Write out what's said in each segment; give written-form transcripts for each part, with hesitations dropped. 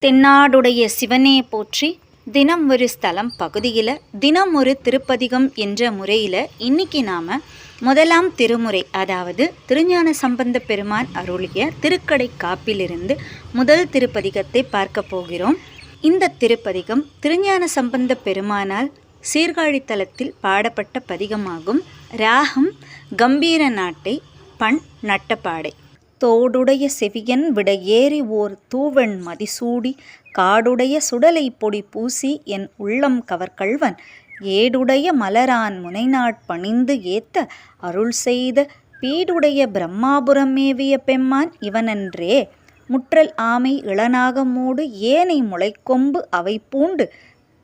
தென்னாடுடைய சிவனே போற்றி. தினம் ஒரு ஸ்தலம் பகுதியில் தினம் ஒரு திருப்பதிகம் என்ற முறையில் இன்னைக்கு நாம் முதலாம் திருமுறை, அதாவது திருஞான சம்பந்த பெருமான் அருளிய திருக்கடை காப்பிலிருந்து முதல் திருப்பதிகத்தை பார்க்க போகிறோம். இந்த திருப்பதிகம் திருஞான சம்பந்த பெருமானால் சீர்காழித்தலத்தில் பாடப்பட்ட பதிகமாகும். ராகம் கம்பீர நாட்டை, பண் நட்டப்பாடை. தோடுடைய செவியன் விடையேறி ஓர் தூவெண் மதிசூடி காடுடைய சுடலை பொடி பூசி என் உள்ளம் கவர்கள்வன் ஏடுடைய மலரான் முனைநாட் பணிந்து ஏத்த அருள் செய்த பீடுடைய பிரம்மாபுரம் மேவிய பெம்மான் இவனன்றே. முற்றல் ஆமை இளநாகமோடு ஏனை முளைக்கொம்பு அவை பூண்டு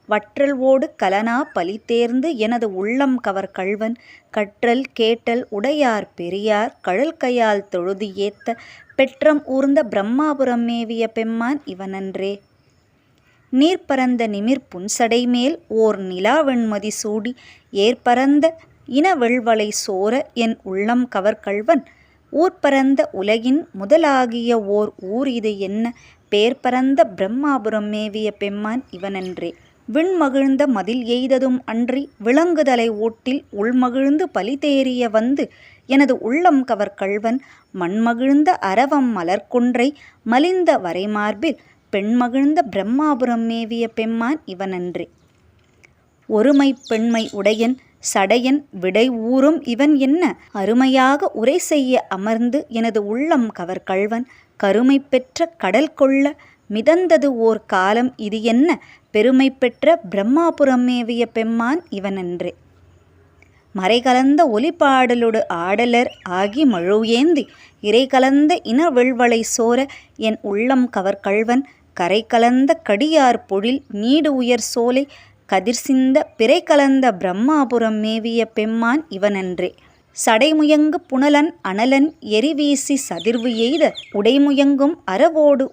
வற்றல் ஓடு கலனா பலி தேர்ந்து எனது உள்ளம் கவர் கள்வன் கற்றல் கேட்டல் உடையார் பெரியார் கழல் கையால் தொழுது ஏத்த பெற்றம் ஊர்ந்த பிரம்மாபுரம் மேவிய பெம்மான் இவனன்றே. நீர்பரந்த நிமிர் புன்சடை மேல் ஓர் நிலாவெண்மதி சூடி ஏற்பரந்த இனவெள்வளை சோர என் உள்ளம் கவர் கள்வன் ஊர்பரந்த உலகின் முதலாகிய ஓர் ஊர் இது என்ன பேர்பரந்த பிரம்மாபுரம் மேவிய பெம்மான் இவனன்றே. விண்மகிழ்ந்த மதில் எய்ததும் அன்றி விளங்குதலை ஓட்டில் உள்மகிழ்ந்து பலிதேறிய வந்து எனது உள்ளம் கவர் கள்வன் மண்மகிழ்ந்த அரவம் மலர்கொன்றை மலிந்த வரைமார்பில் பெண்மகிழ்ந்த பிரம்மாபுரம் மேவிய பெம்மான் இவனன்றே. ஒருமை பெண்மை உடையன் சடையன் விடை ஊரும் இவன் என்ன அருமையாக உரை செய்ய அமர்ந்து எனது உள்ளம் கவர் கள்வன் கருமை பெற்ற கடல் கொள்ள மிதந்தது ஓர் காலம் இது என்ன பெருமை பெற்ற பிரம்மாபுரம் மேவிய பெம்மான் இவனன்றே. மறை கலந்த ஒலிபாடலோடு ஆடலர் ஆகி மழுவேந்தி இறை கலந்த இனவெள்வளை சோர என் உள்ளம் கவர் கள்வன் கரை கலந்த கடியார் பொழில் நீடு உயர் சோலை கதிர் சிந்த பிறை கலந்த பிரம்மாபுரம் மேவிய பெம்மான் இவனன்றே. சடைமுயங்கு புனலன் அனலன் எரிவீசி சதிர்வு எய்த உடைமுயங்கும் அறவோடு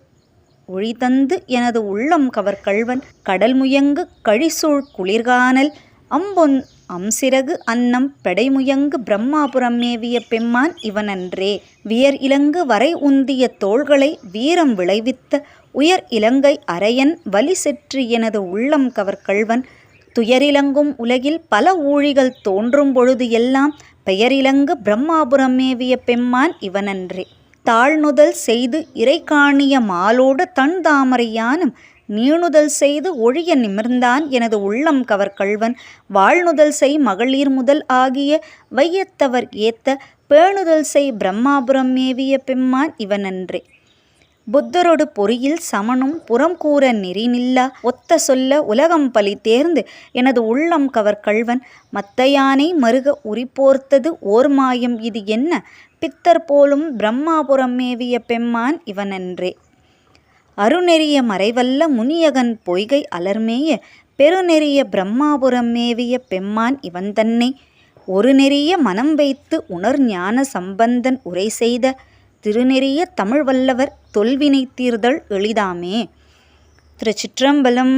ஒழிதந்து எனது உள்ளம் கவர் கள்வன் கடல் முயங்கு கழிசூழ் குளிர்கானல் அம்பொன் அம்சிறகு அன்னம் பெடைமுயங்கு பிரம்மாபுரம் மேவிய பெம்மான் இவனன்றே. வியர் இலங்கு வரை உந்திய தோள்களை வீரம் விளைவித்த உயர் இலங்கை அரையன் வலி செற்று எனது உள்ளம் கவர் கள்வன் துயரிலங்கும் உலகில் பல ஊழிகள் தோன்றும் பொழுது எல்லாம் பெயரிலங்கு பிரம்மாபுரம் மேவிய பெம்மான் இவனன்றே. தாழ்நுதல் செய்து இறை காணிய மாலோடு தன் தாமரை யானும் நீணுதல் செய்து ஒழிய நிமிர்ந்தான் எனது உள்ளம் கவர் கள்வன் வாழ்நுதல் செய் மகளிர் முதல் ஆகிய வையத்தவர் ஏத்த பேணுதல் செய் பிரம்மாபுரம் மேவிய பெம்மான் இவனன்றே. புத்தரொடு பொறியில் சமனும் புறம் கூற நெறி நில்லா ஒத்த சொல்ல உலகம் பலி தேர்ந்து எனது உள்ளம் கவர் கள்வன் மத்தையானை மருக உரிப்போர்த்தது ஓர் மாயம் இது என்ன பித்தர் போலும் பிரம்மாபுரம் மேவிய பெம்மான் இவனன்றே. அருநெறிய மறைவல்ல முனியகன் பொய்கை அலர்மேய பெருநெறிய பிரம்மாபுரம் மேவிய பெம்மான் இவன் தன்னை ஒரு நெறிய மனம் வைத்து உணர் ஞான சம்பந்தன் உரை செய்த திருநெறிய தமிழ் வல்லவர் தொல்வினை தீர்தல் எளிதாமே. திருச்சிற்றம்பலம்.